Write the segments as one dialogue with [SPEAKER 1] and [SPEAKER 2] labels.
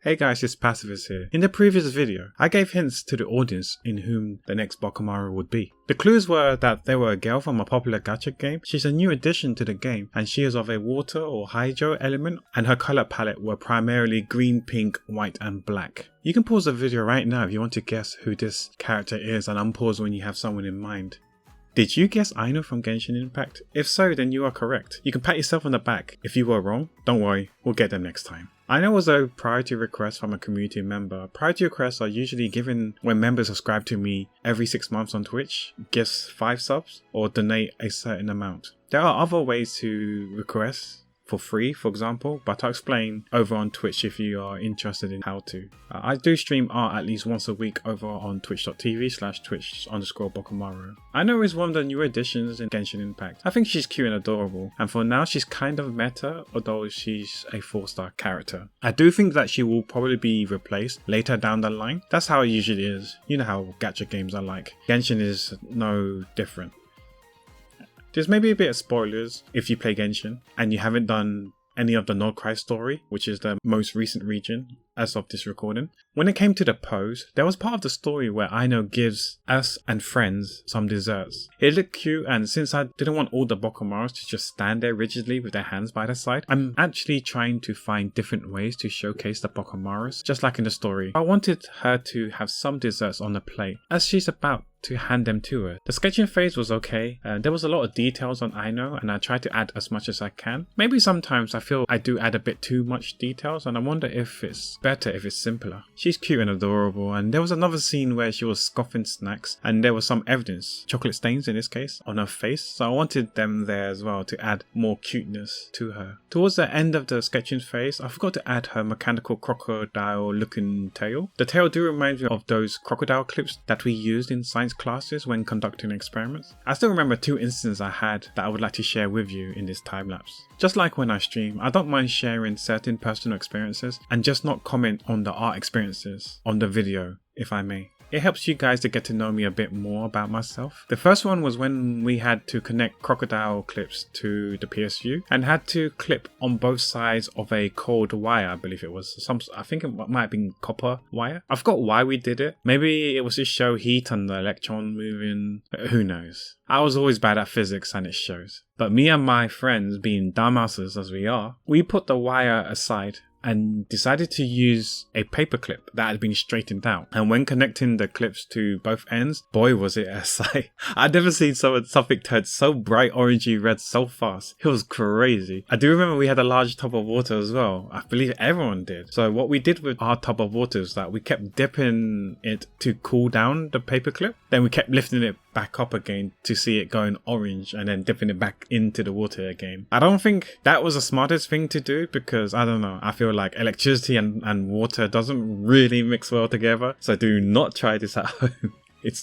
[SPEAKER 1] Hey guys, it's Pacifist here. In the previous video, I gave hints to the audience in whom the next Bokumaro would be. The clues were that they were a girl from a popular gacha game, she's a new addition to the game, and she is of a water or hydro element, and her colour palette were primarily green, pink, white and black. You can pause the video right now if you want to guess who this character is, and unpause when you have someone in mind. Did you guess Aino from Genshin Impact? If so, then you are correct. You can pat yourself on the back. If you were wrong, don't worry, we'll get them next time. Aino was a priority request from a community member. Priority requests are usually given when members subscribe to me every 6 months on Twitch, gifts 5 subs, or donate a certain amount. There are other ways to request for free, for example, but I'll explain over on Twitch if you are interested in how to. I do stream art at least once a week over on twitch.tv/twitch_Bokumaro. Aino is one of the new additions in Genshin Impact. I think she's cute and adorable, and for now she's kind of meta, although she's a 4-star character. I do think that she will probably be replaced later down the line. That's how it usually is. You know how gacha games are like. Genshin is no different. There's maybe a bit of spoilers if you play Genshin and you haven't done any of the Nordkreis story, which is the most recent region as of this recording. When it came to the pose, there was part of the story where Aino gives us and friends some desserts. It looked cute, and since I didn't want all the Bokumaros to just stand there rigidly with their hands by their side, I'm actually trying to find different ways to showcase the Bokumaros, just like in the story. I wanted her to have some desserts on the plate as she's about to hand them to her. The sketching phase was okay, there was a lot of details on Aino and I tried to add as much as I can. Maybe sometimes I feel I do add a bit too much details, and I wonder if it's better if it's simpler. She's cute and adorable, and there was another scene where she was scoffing snacks and there was some evidence, chocolate stains in this case, on her face, so I wanted them there as well to add more cuteness to her. Towards the end of the sketching phase, I forgot to add her mechanical crocodile looking tail. The tail do remind me of those crocodile clips that we used in science classes when conducting experiments. I still remember 2 instances I had that I would like to share with you in this time lapse. Just like when I stream, I don't mind sharing certain personal experiences and just not comment on the art experiences on the video, if I may. It helps you guys to get to know me a bit more about myself. The first one was when we had to connect crocodile clips to the PSU and had to clip on both sides of a cold wire, I believe it was. I think it might have been copper wire. I forgot why we did it. Maybe it was to show heat and the electron moving. Who knows? I was always bad at physics and it shows. But me and my friends, being dumbasses as we are, we put the wire aside and decided to use a paper clip that had been straightened out. And when connecting the clips to both ends, boy was it a sight. I'd never seen something turn so bright orangey red so fast. It was crazy. I do remember we had a large tub of water as well. I believe everyone did. So what we did with our tub of water is that we kept dipping it to cool down the paper clip. Then we kept lifting it back up again to see it going orange and then dipping it back into the water again. I don't think that was the smartest thing to do because, I don't know, I feel like electricity and water doesn't really mix well together. So do not try this at home.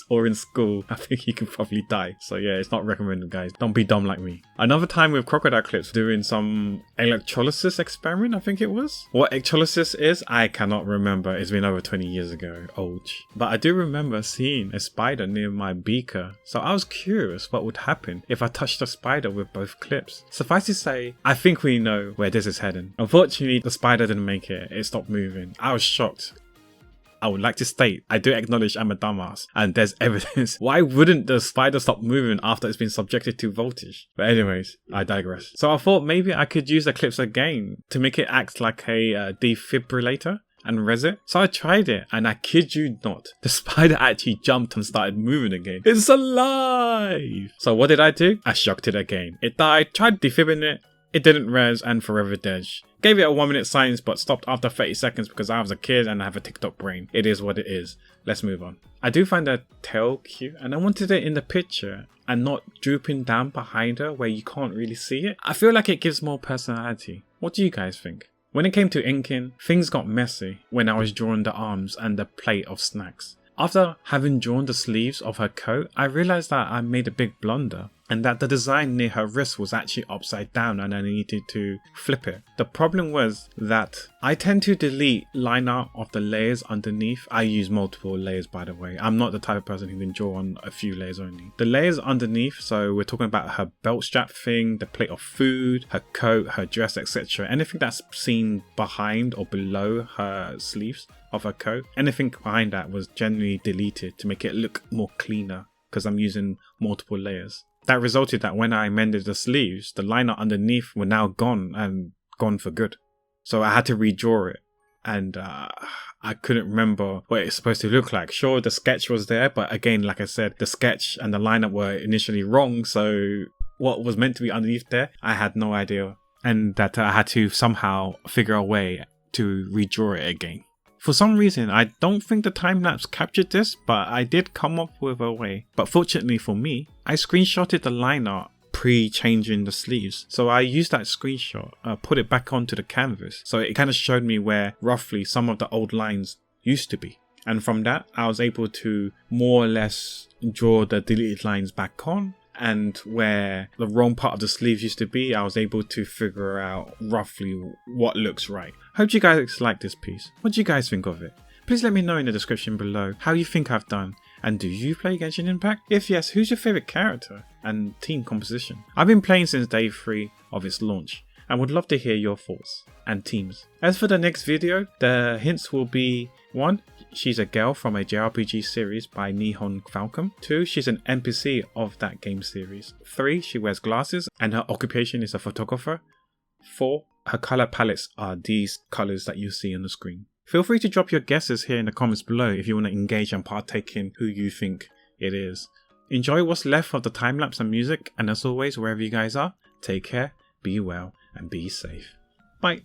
[SPEAKER 1] Or in school, I think you can probably die. So yeah, it's not recommended, guys. Don't be dumb like me. Another time with crocodile clips, doing some electrolysis experiment, I think it was. What electrolysis is, I cannot remember. It's been over 20 years ago. Ouch. But I do remember seeing a spider near my beaker. So I was curious what would happen if I touched the spider with both clips. Suffice to say, I think we know where this is heading. Unfortunately, the spider didn't make it. It stopped moving. I was shocked. I would like to state, I do acknowledge I'm a dumbass and there's evidence. Why wouldn't the spider stop moving after it's been subjected to voltage? But anyways, I digress. So I thought maybe I could use the clips again to make it act like a defibrillator and res it. So I tried it and I kid you not, the spider actually jumped and started moving again. It's alive! So what did I do? I shocked it again. It died, tried defibbing it. It didn't res and forever dead. Gave it a 1-minute silence but stopped after 30 seconds because I was a kid and I have a TikTok brain. It is what it is. Let's move on. I do find her tail cute and I wanted it in the picture and not drooping down behind her where you can't really see it. I feel like it gives more personality. What do you guys think? When it came to inking, things got messy when I was drawing the arms and the plate of snacks. After having drawn the sleeves of her coat, I realized that I made a big blunder. and that the design near her wrist was actually upside down and I needed to flip it. The problem was that I tend to delete line art of the layers underneath. I use multiple layers, by the way. I'm not the type of person who can draw on a few layers only. The layers underneath, so we're talking about her belt strap thing, the plate of food, her coat, her dress, etc. Anything that's seen behind or below her sleeves of her coat, anything behind that was generally deleted to make it look more cleaner because I'm using multiple layers. That resulted that when I mended the sleeves, the line art underneath were now gone and gone for good. So I had to redraw it, and I couldn't remember what it's supposed to look like. Sure, the sketch was there, but again, like I said, the sketch and the lineup were initially wrong, so what was meant to be underneath there, I had no idea. And that I had to somehow figure a way to redraw it again. For some reason, I don't think the time-lapse captured this, but I did come up with a way. But fortunately for me, I screenshotted the line art pre-changing the sleeves. So I used that screenshot, put it back onto the canvas. So it kind of showed me where roughly some of the old lines used to be. And from that, I was able to more or less draw the deleted lines back on. And where the wrong part of the sleeves used to be, I was able to figure out roughly what looks right. Hope you guys like this piece. What do you guys think of it? Please let me know in the description below how you think I've done. And do you play Genshin Impact? If yes, who's your favourite character and team composition? I've been playing since day 3 of its launch and would love to hear your thoughts and teams. As for the next video, the hints will be 1. She's a girl from a JRPG series by Nihon Falcon. 2. She's an NPC of that game series. 3. She wears glasses and her occupation is a photographer. 4. Her colour palettes are these colours that you see on the screen. Feel free to drop your guesses here in the comments below if you want to engage and partake in who you think it is. Enjoy what's left of the time lapse and music, and as always, wherever you guys are, take care, be well, and be safe. Bye.